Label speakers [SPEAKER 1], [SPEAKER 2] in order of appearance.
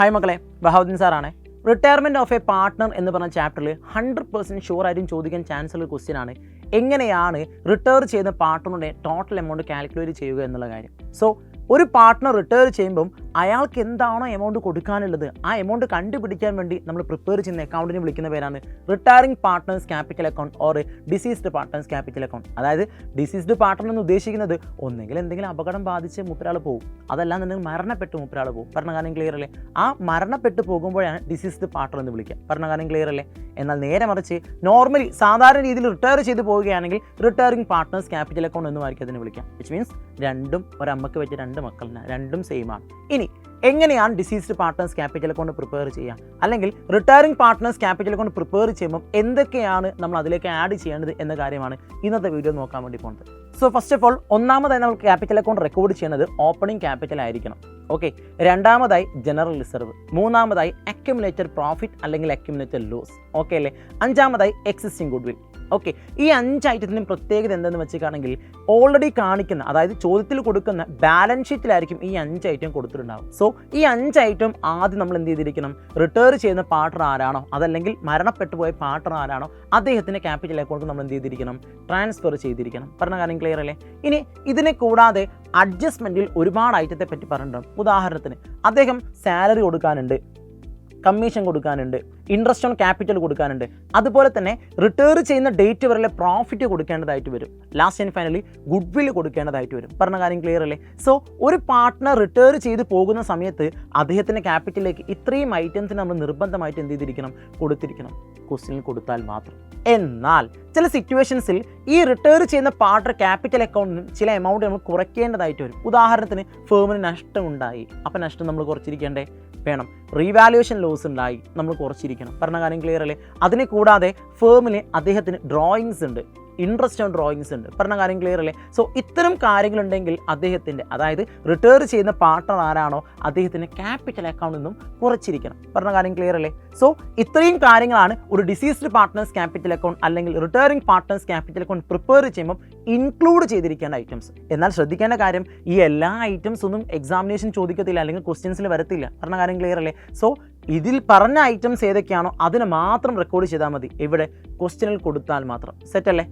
[SPEAKER 1] Hi മക്കളെ, ബഹാവുദ്ദീൻ സാറാണ്. Retirement of A partner എന്ന് പറഞ്ഞ ചാപ്റ്ററിൽ 100% ഷുവർ ആയിട്ടും ചോദിക്കാൻ ചാൻസ് ഉള്ള ക്വസ്റ്റ്യൻ ആണ് എങ്ങനെയാണ് റിട്ടയർ ചെയ്യുന്ന പാർട്ട്ണറുടെ ടോട്ടൽ എമൗണ്ട് കാൽക്കുലേറ്റ് ചെയ്യുക എന്നുള്ള കാര്യം. സോ ഒരു പാർട്ട്ണർ റിട്ടയർ ചെയ്യുമ്പം അയാൾക്ക് എന്താണോ എമൗണ്ട് കൊടുക്കാനുള്ളത് ആ എമൗണ്ട് കണ്ടുപിടിക്കാൻ വേണ്ടി നമ്മൾ പ്രിപ്പയർ ചെയ്യുന്ന അക്കൗണ്ടിനെ വിളിക്കുന്ന പേരാണ് retiring partners capital account or deceased partners capital account. അതായത് ഡിസീസ്ഡ് പാർട്ട്ണർ എന്ന് ഉദ്ദേശിക്കുന്നത് ഒന്നെങ്കിൽ എന്തെങ്കിലും അപകടം ബാധിച്ച് മൂപ്പരാൾ പോകും, അതല്ലാന്നുണ്ടെങ്കിൽ മരണപ്പെട്ട് മൂപ്പരാൾ പോകും. പറഞ്ഞ കാര്യം ക്ലിയർ അല്ലേ? ആ മരണപ്പെട്ട് പോകുമ്പോഴാണ് ഡിസീസ്ഡ് പാർട്ട്ണർ എന്ന് വിളിക്കുക. പറഞ്ഞ കാര്യം ക്ലിയർ അല്ലേ? എന്നാൽ നേരെ മറിച്ച് നോർമലി സാധാരണ രീതിയിൽ റിട്ടയർ ചെയ്ത് പോവുകയാണെങ്കിൽ റിട്ടയറിംഗ് പാർട്ട്നേഴ്സ് ക്യാപിറ്റൽ അക്കൗണ്ട് എന്നുമായിരിക്കും അതിനെ വിളിക്കാം. വിച്ച് മീൻസ് രണ്ടും ഒരമ്മക്ക് വെച്ച് രണ്ട് മക്കളിന് രണ്ടും സെയിം ആണ്. ഇനി എങ്ങനെയാണ് deceased partners capital account prepare ചെയ്യുക, അല്ലെങ്കിൽ retiring partners capital account prepare ചെയ്യുമ്പോൾ എന്തൊക്കെയാണ് നമ്മൾ അതിലേക്ക് ആഡ് ചെയ്യേണ്ടത് എന്ന കാര്യമാണ് ഇന്നത്തെ വീഡിയോ നോക്കാൻ വേണ്ടി പോകുന്നത്. സോ ഫസ്റ്റ് ഓഫ് ഓൾ, ഒന്നാമതായി നമ്മൾ ക്യാപിറ്റൽ അക്കൗണ്ട് റെക്കോർഡ് ചെയ്യുന്നത് ഓപ്പണിംഗ് ക്യാപിറ്റൽ ആയിരിക്കണം. ഓക്കെ, രണ്ടാമതായി ജനറൽ റിസർവ്, മൂന്നാമതായി അക്യുമുലേറ്റഡ് പ്രോഫിറ്റ് അല്ലെങ്കിൽ അക്യുമുലേറ്റഡ് ലോസ്. ഓക്കെ അല്ലേ? അഞ്ചാമതായി എക്സിസ്റ്റിംഗ് ഗുഡ്വിൽ. ഓക്കെ, ഈ 5 ഐറ്റത്തിനും പ്രത്യേകത എന്തെന്ന് വെച്ചിട്ടാണെങ്കിൽ ഓൾറെഡി കാണിക്കുന്ന, അതായത് ചോദ്യത്തിൽ കൊടുക്കുന്ന ബാലൻസ് ഷീറ്റിലായിരിക്കും ഈ 5 ഐറ്റം കൊടുത്തിട്ടുണ്ടാവും. സോ ഈ 5 ഐറ്റം ആദ്യം നമ്മൾ എന്ത് ചെയ്തിരിക്കണം, റിട്ടയർ ചെയ്യുന്ന പാർട്ട്ണർ ആരാണോ അതല്ലെങ്കിൽ മരണപ്പെട്ടു പോയ പാർട്ട്ണർ ആരാണോ അദ്ദേഹത്തിൻ്റെ ക്യാപിറ്റൽ അക്കൗണ്ട് നമ്മൾ എന്ത് ചെയ്തിരിക്കണം, ട്രാൻസ്ഫർ ചെയ്തിരിക്കണം. പറഞ്ഞ കാര്യം ക്ലിയർ അല്ലേ? ഇനി ഇതിനെ കൂടാതെ അഡ്ജസ്റ്റ്മെൻറ്റിൽ ഒരുപാട് ഐറ്റത്തെ പറ്റി പറഞ്ഞിട്ടുണ്ട്. ഉദാഹരണത്തിന് അദ്ദേഹം സാലറി കൊടുക്കാനുണ്ട്, കമ്മീഷൻ കൊടുക്കാനുണ്ട്, ഇൻട്രസ്റ്റ് ഓൺ ക്യാപിറ്റൽ കൊടുക്കാനുണ്ട്, അതുപോലെ തന്നെ റിട്ടയർ ചെയ്യുന്ന ഡേറ്റ് വരെ പ്രോഫിറ്റ് കൊടുക്കേണ്ടതായിട്ട് വരും, last and finally goodwill കൊടുക്കേണ്ടതായിട്ട് വരും. പറഞ്ഞ കാര്യം ക്ലിയർ അല്ലേ? സോ ഒരു പാർട്ട്ണർ റിട്ടയർ ചെയ്ത് പോകുന്ന സമയത്ത് അദ്ദേഹത്തിൻ്റെ ക്യാപിറ്റലിലേക്ക് ഇത്രയും ഐറ്റംസിന് നമ്മൾ നിർബന്ധമായിട്ട് എന്ത് ചെയ്തിരിക്കണം, കൊടുത്തിരിക്കണം, ക്വസ്റ്റ്യനിൽ കൊടുത്താൽ മാത്രം. എന്നാൽ ചില സിറ്റുവേഷൻസിൽ ഈ റിട്ടയർ ചെയ്യുന്ന പാർട്ട്ണർ ക്യാപിറ്റൽ അക്കൗണ്ടിന് ചില എമൗണ്ട് നമ്മൾ കുറയ്ക്കേണ്ടതായിട്ട് വരും. ഉദാഹരണത്തിന് ഫേമിന് നഷ്ടമുണ്ടായി, അപ്പോൾ നഷ്ടം നമ്മൾ കുറച്ചിരിക്കേണ്ടേ വേണം. റീവാലുവേഷൻ ലോസ് ഉണ്ടായി, നമ്മൾ കുറച്ചിരിക്കണം. പറഞ്ഞ കാര്യം ക്ലിയർ അല്ലേ? അതിനെ കൂടാതെ ഫേമിൽ അദ്ദേഹത്തിന് ഡ്രോയിങ്സ് ഉണ്ട്, ഇൻട്രസ്റ്റ് ഓൺ ഡ്രോയിങ്സ് ഉണ്ട്. പറഞ്ഞ കാര്യം ക്ലിയർ അല്ലേ? സോ ഇത്തരം കാര്യങ്ങളുണ്ടെങ്കിൽ അദ്ദേഹത്തിൻ്റെ, അതായത് റിട്ടയർ ചെയ്യുന്ന പാർട്ട്ണർ ആരാണോ അദ്ദേഹത്തിൻ്റെ ക്യാപിറ്റൽ അക്കൗണ്ടിൽ നിന്നും കുറച്ചിരിക്കണം. പറഞ്ഞ കാര്യം ക്ലിയർ അല്ലേ? സോ ഇത്രയും കാര്യങ്ങളാണ് ഒരു ഡിസീസ്ഡ് പാർട്ട്നേഴ്സ് ക്യാപിറ്റൽ അക്കൗണ്ട് അല്ലെങ്കിൽ retiring partners capital account prepare ചെയ്യുമ്പോൾ ഇൻക്ലൂഡ് ചെയ്തിരിക്കേണ്ട ഐറ്റംസ്. എന്നാൽ ശ്രദ്ധിക്കേണ്ട കാര്യം, ഈ എല്ലാ ഐറ്റംസ് ഒന്നും എക്സാമിനേഷൻ ചോദിക്കത്തില്ല അല്ലെങ്കിൽ ക്വസ്റ്റ്യൻസിൽ വരത്തില്ല. പറഞ്ഞ കാര്യം ക്ലിയർ അല്ലേ? സോ ഇതിൽ പറഞ്ഞ ഐറ്റംസ് ഏതൊക്കെയാണോ അതിന് മാത്രം റെക്കോർഡ് ചെയ്താൽ മതി, ഇവിടെ ക്വസ്റ്റ്യനിൽ കൊടുത്താൽ മാത്രം. സെറ്റ് അല്ലേ?